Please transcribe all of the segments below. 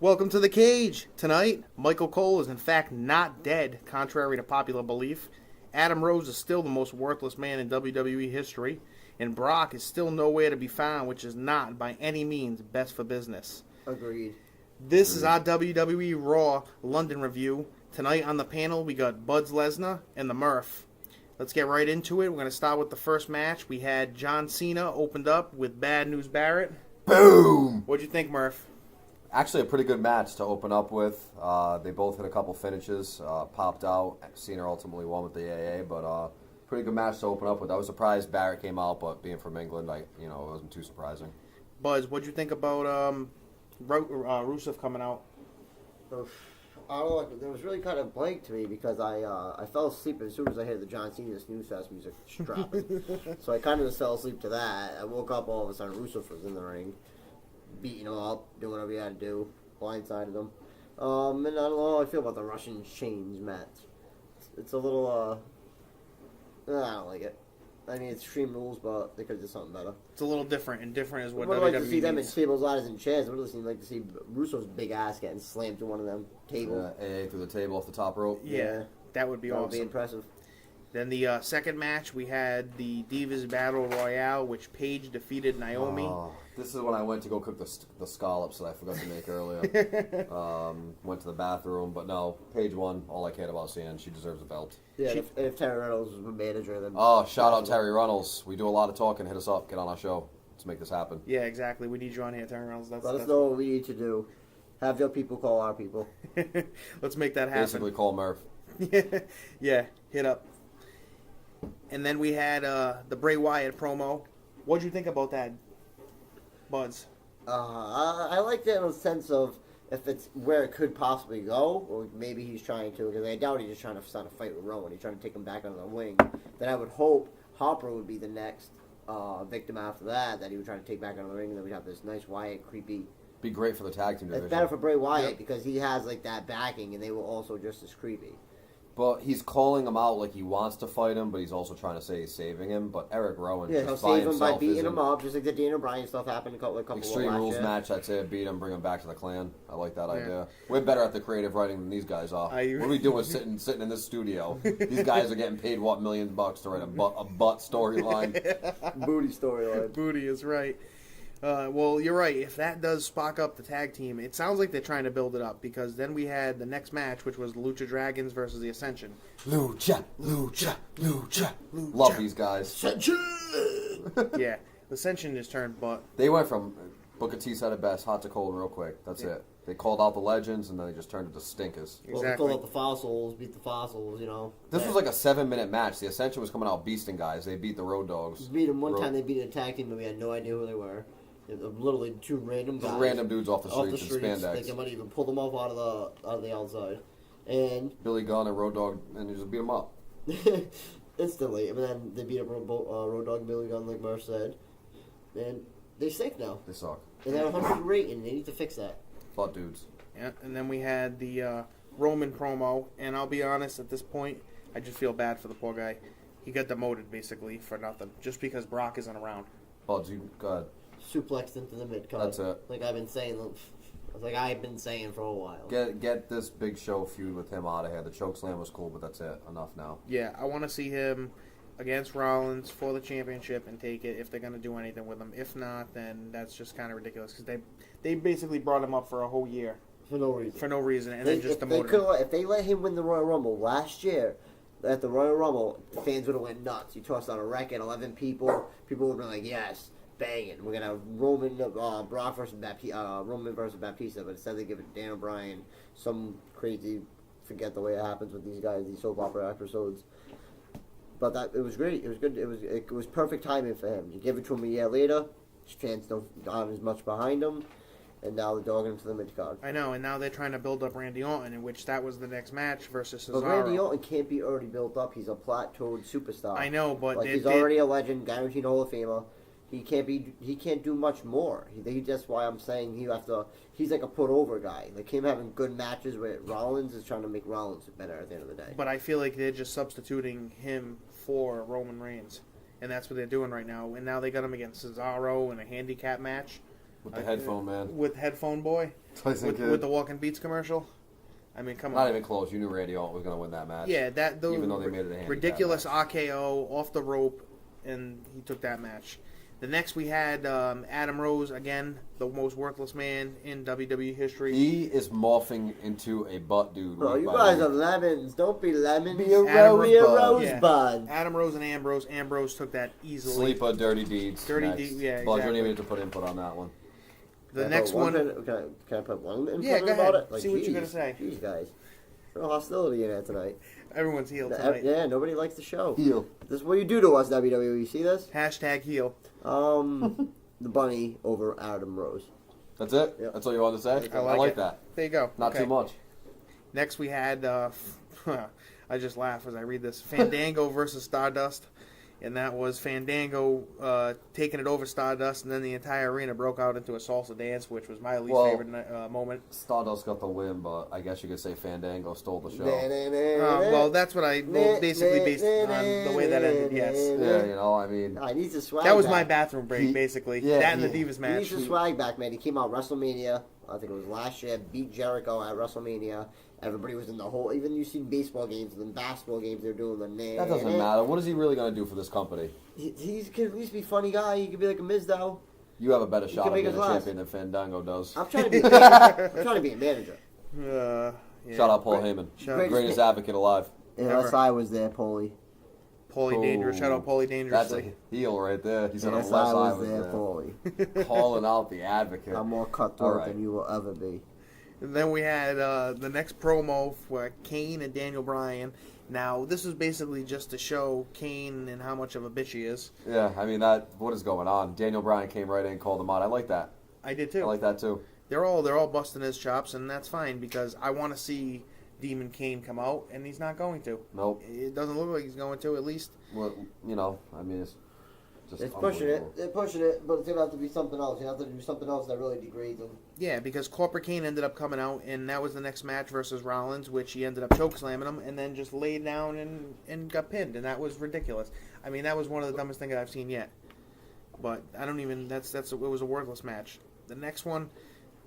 Welcome to the cage. Tonight, Michael Cole is in fact not dead, contrary to popular belief. Adam Rose is still the most worthless man in WWE history, and Brock is still nowhere to be found, which is not by any means best for business. Agreed. This is our WWE Raw London review. Tonight on the panel, we got Brock Lesnar and the Murph. Let's get right into it. We're going to start with the first match. We had John Cena opened up with Bad News Barrett. Boom! What'd you think, Murph? Actually, a pretty good match to open up with. They both hit a couple finishes, popped out. Cena ultimately won with the AA, but pretty good match to open up with. I was surprised Barrett came out, but being from England, it wasn't too surprising. Buzz, what'd you think about Rusev coming out? I don't know, it was really kind of blank to me because I fell asleep as soon as I heard the John Cena Snooze Fest music dropping. So I kind of just fell asleep to that. I woke up, all of a sudden Rusev was in the ring, beating him up, doing whatever he had to do, blindsided him. And I don't know how I feel about the Russian chains match. It's a little, I don't like it. I mean, it's Extreme Rules, but they could do something better. It's a little different, and different is what I would WWE like to see them in needs. tables, ladders, and chairs. I would really like to see Russo's big ass getting slammed to one of them tables. AA through the table off the top rope. Yeah, that would be That awesome. would be impressive. Then the second match, we had the Divas Battle Royale, which Paige defeated Naomi. This is when I went to go cook the scallops that I forgot to make earlier. Went to the bathroom, but no, Paige won. All I cared about seeing. She deserves a belt. Yeah, if Terry Reynolds was the manager, then... Oh, shout out Terry Reynolds. We do a lot of talking. Hit us up. Get on our show. Let's make this happen. Yeah, exactly. We need you on here, Terry Reynolds. Let us know what we need to do. Have your people call our people. Let's make that happen. Basically, call Murph. Yeah, hit up. And then we had the Bray Wyatt promo. What'd you think about that, Buzz? I liked it in the sense of if it's where it could possibly go, or maybe he's trying to, because I doubt he's just trying to start a fight with Rowan. He's trying to take him back under the wing. Then I would hope Harper would be the next victim after that he would try to take back under the ring, and then we'd have this nice Wyatt creepy... Be great for the tag team division. It's better for Bray Wyatt because he has like that backing, and they were also just as creepy. But he's calling him out like he wants to fight him, but he's also trying to say he's saving him. But Eric Rowan, he'll just by save him by himself, beating him up, just like the Daniel Bryan stuff happened a couple Extreme of Rules year. match, that's it. Beat him, bring him back to the clan. I like that idea. We're better at the creative writing than these guys are. What are we doing sitting in this studio? These guys are getting paid, what, $millions to write a butt storyline? Booty storyline. Booty is right. Well, you're right. If that does spark up the tag team, it sounds like they're trying to build it up, because then we had the next match, which was Lucha Dragons versus the Ascension. Lucha. Love these guys. Ascension! Yeah, the Ascension just turned butt. They went from, Booker T said it best, hot to cold real quick. That's it. They called out the legends, and then they just turned into stinkers. Well, they called out the fossils, beat the fossils, This was like a 7-minute match. The Ascension was coming out beasting guys. They beat the Road Dogs. Beat them one time. They beat a tag team, but we had no idea who they were. Literally two random guys. Just random dudes off the streets in spandex. They might even pull them off out of the outside. And Billy Gunn and Road Dogg, and they just beat them up. instantly. And then they beat up Road Dogg and Billy Gunn, like Murph said. And they stink now. They suck. And they're 100 rating. They need to fix that. Butt dudes. Yeah, and then we had the Roman promo, and I'll be honest, at this point, I just feel bad for the poor guy. He got demoted, basically, for nothing, just because Brock isn't around. Buds, you go ahead. Suplexed into the mid-card. That's it. Like I've been saying for a while. Get this Big Show feud with him out of here. The chokeslam was cool, but that's it. Enough now. Yeah, I want to see him against Rollins for the championship and take it if they're going to do anything with him. If not, then that's just kind of ridiculous, because they basically brought him up for a whole year. For no reason. And then just demoted him. If they let him win the Royal Rumble last year, at the Royal Rumble, the fans would have went nuts. You tossed out a record, 11 people. People would have been like, yes, bang it. We're going to have Roman versus Baptista, but instead they give it to Dan O'Brien, some crazy, forget the way it happens with these guys, these soap opera episodes. But it was great. It was good. It was perfect timing for him. You give it to him a year later, his fans aren't as much behind him. And now they're dogging him to the mid-card. I know, and now they're trying to build up Randy Orton, in which that was the next match versus Cesaro. But Randy Orton can't be already built up. He's a plateaued superstar. I know, but he's already a legend, guaranteed Hall of Famer. He can't do much more. That's why I'm saying he's like a put over guy. Like him having good matches with Rollins is trying to make Rollins better at the end of the day. But I feel like they're just substituting him for Roman Reigns, and that's what they're doing right now. And now they got him against Cesaro in a handicap match. With the headphone man. With Headphone Boy. Tyson Kidd. With the Walking Beats commercial. I mean, come on. Not even close. You knew Randy Orton was going to win that match. Yeah, even though they made it a handicap ridiculous match. RKO off the rope, and he took that match. The next we had Adam Rose, again, the most worthless man in WWE history. He is morphing into a butt dude. Bro, you by guys week. are lemons. Don't be lemons. Be a Adam rosebud. Yeah. Rosebud. Adam Rose and Ambrose. Ambrose took that easily. Sleeper, Dirty Deeds. Dirty next. Deeds, yeah, Buzz, you don't exactly. even have to put input on that one. The next one. Can I put one in Yeah, front go about ahead. it? Like, See what you're geez, gonna say. Jeez, guys. No hostility in it tonight. Everyone's healed tonight. Yeah, nobody likes the show. Heel. This is what you do to us, WWE. See this? Hashtag heel. The bunny over Adam Rose. That's it? Yep. That's all you wanted to say? I like it. that. There you go. Not Okay. too much. Next we had, I just laugh as I read this, Fandango versus Stardust. And that was Fandango taking it over Stardust, and then the entire arena broke out into a salsa dance, which was my least favorite moment. Stardust got the win, but I guess you could say Fandango stole the show. Well, that's what I basically based on the way that ended, yes. Yeah, I mean... I need to swag That was back. my bathroom break, basically. That and the Divas He match. needs to swag back, man. He came out WrestleMania, I think it was last year, beat Jericho at WrestleMania. Everybody was in the whole, even you seen baseball games and basketball games, they're doing the That doesn't matter. What is he really going to do for this company? He could at least be a funny guy. He could be like a Mizdow. You have a better shot can of make being a us laugh. champion than Fandango does. I'm trying to be a manager. I'm trying to be a manager. Yeah. Shout out Paul Heyman. Greatest advocate alive. Unless I was there, Paulie. Paulie Dangerous. Shout out Paulie That's Dangerously. a heel right there. He said Unless unless I was there, Paulie. Calling out the advocate. I'm more cutthroat than you will ever be. And then we had the next promo for Kane and Daniel Bryan. Now, this is basically just to show Kane and how much of a bitch he is. Yeah, I mean, what is going on? Daniel Bryan came right in and called him out. I like that. I did too. I like that too. They're all busting his chops, and that's fine because I want to see Demon Kane come out, and he's not going to. Nope. It doesn't look like he's going to, at least. Well, I mean, it's just It's pushing unbelievable. it. They're pushing it, but it's going to have to be something else. You have to do something else that really degrades him. Yeah, because Corporate Kane ended up coming out, and that was the next match versus Rollins, which he ended up chokeslamming him, and then just laid down and got pinned, and that was ridiculous. I mean, that was one of the dumbest things I've seen yet. But I don't even. It was a worthless match. The next one,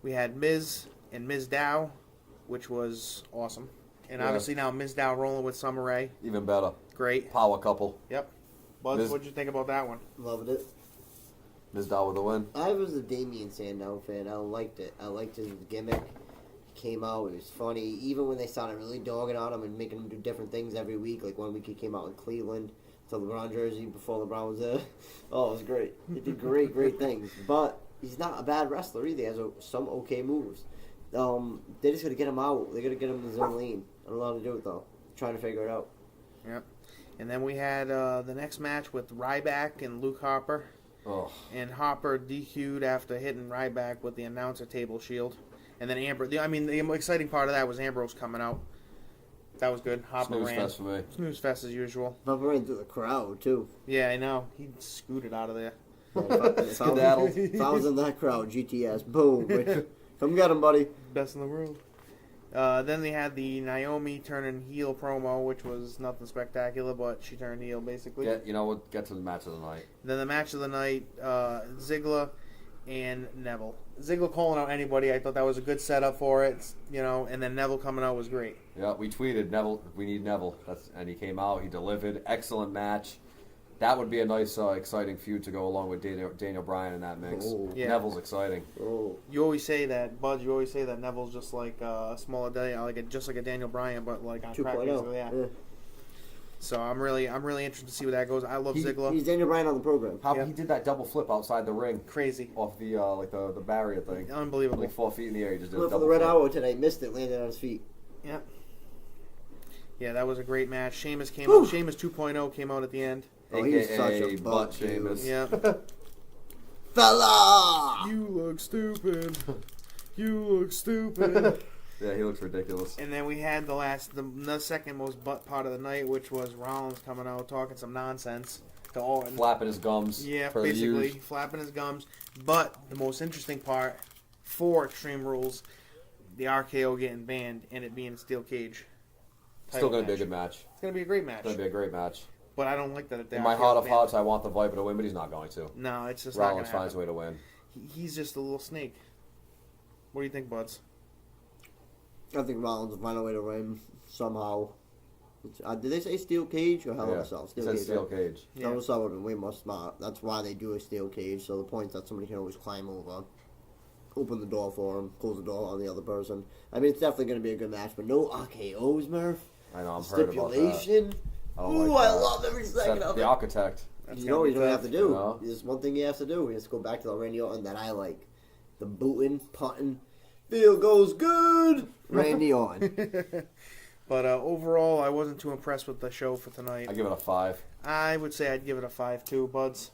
we had Miz and Miz Dow, which was awesome, and obviously now Miz Dow rolling with Summer Rae. Even better. Great. Power couple. Yep. Buzz, what'd you think about that one? Loved it. Miz Dow with the win. I was a Damien Sandow fan. I liked it. I liked his gimmick. He came out. It was funny. Even when they started really dogging on him and making him do different things every week. Like one week he came out in Cleveland. The LeBron jersey before LeBron was there. Oh, it was great. He did great things. But he's not a bad wrestler either. He has some okay moves. They just got to get him out. They got to get him in his own lane. I don't know how to do it, though. Trying to figure it out. Yep. And then we had the next match with Ryback and Luke Harper. Oh. And Harper DQ'd after hitting Ryback with the announcer table shield. And then the exciting part of that was Ambrose coming out. That was good. Harper Snooze ran. fest for me. Snooze fest as usual. Harper ran through the crowd, too. Yeah, I know. He scooted out of there. If I was in that crowd, GTS, boom. Come get him, buddy. Best in the world. Then they had the Naomi turning heel promo, which was nothing spectacular, but she turned heel basically. Get to the match of the night. Then the match of the night, Ziggler and Neville. Ziggler calling out anybody, I thought that was a good setup for it, and then Neville coming out was great. Yeah, we tweeted Neville. We need Neville. And he came out. He delivered. Excellent match. That would be a nice, exciting feud to go along with Daniel Bryan in that mix. Oh. Yeah. Neville's exciting. Oh. You always say that, Bud. You always say that Neville's just like a smaller just like a Daniel Bryan, but like on crack. 2.0. Yeah. So I'm really interested to see where that goes. I love Ziggler. He's Daniel Bryan on the program. How he did that double flip outside the ring Crazy. off the the barrier thing. Unbelievable. Like 4 feet in the air, he just did a Went for double the Red flip. Hour today. Missed it. Landed on his feet. Yeah. Yeah, that was a great match. Sheamus came out. Sheamus 2.0 came out at the end. Oh, he's AKA such a butt butt, Sheamus. Yeah. Fella! You look stupid. You look stupid. Yeah, he looks ridiculous. And then we had the second most butt part of the night, which was Rollins coming out talking some nonsense to Orton. Flapping his gums. Yeah, for the basically views. flapping his gums. But the most interesting part for Extreme Rules, the RKO getting banned and it being a steel cage. Still going to be a good match. It's going to be a great match. It's going to be a great match. But I don't like that. In my heart of hearts, I want the Viper to win, but he's not going to. No, it's just Rollins not going finds to a way to win. he's just a little snake. What do you think, Buds? I think Rollins will find a way to win somehow. Did they say steel cage or Hell in a Cell? He said steel cage. Hell in a Cell would have been way more smart. That's why they do a steel cage. So the point that somebody can always climb over, open the door for him, close the door on the other person. I mean, it's definitely going to be a good match, but no RKO's, Murph. I know, I'm heard about that. Stipulation. Ooh, I love every second of it. The architect. You know what you don't have to do. You know? There's one thing you have to do. You just go back to the Randy Orton that I like. The booting, punting, field goes good. Randy Orton. But overall, I wasn't too impressed with the show for tonight. I give it a 5. I would say I'd give it a 5 too, Buds.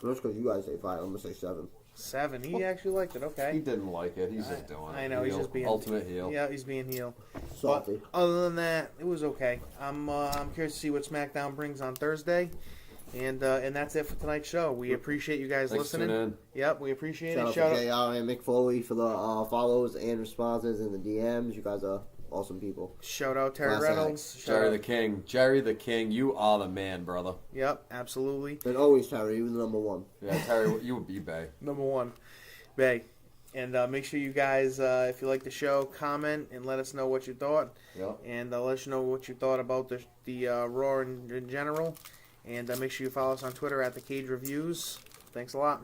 Just because you guys say 5, I'm going to say 7. 7. He actually liked it. Okay. He didn't like it. He's just doing it. I know. He's just being ultimate heel. Yeah, he's being heel. Salty. But other than that, it was okay. I'm curious to see what SmackDown brings on Thursday, and that's it for tonight's show. We appreciate you guys listening. Tune in. Yep, we appreciate Shout it. out Shout to out. JR and Mick Foley for the follows and responses and the DMs. You guys are awesome people. Shout out Terry Class Reynolds. act. Shout Jerry out- the King. Jerry the King, you are the man, brother. Yep, absolutely. And always, Terry, you the number 1. Yeah, Terry, you would be Bay. Number 1, Bay. And make sure you guys, if you like the show, comment and let us know what you thought. Yep. And let us know what you thought about the Raw in general. And make sure you follow us on Twitter at The Cage Reviews. Thanks a lot.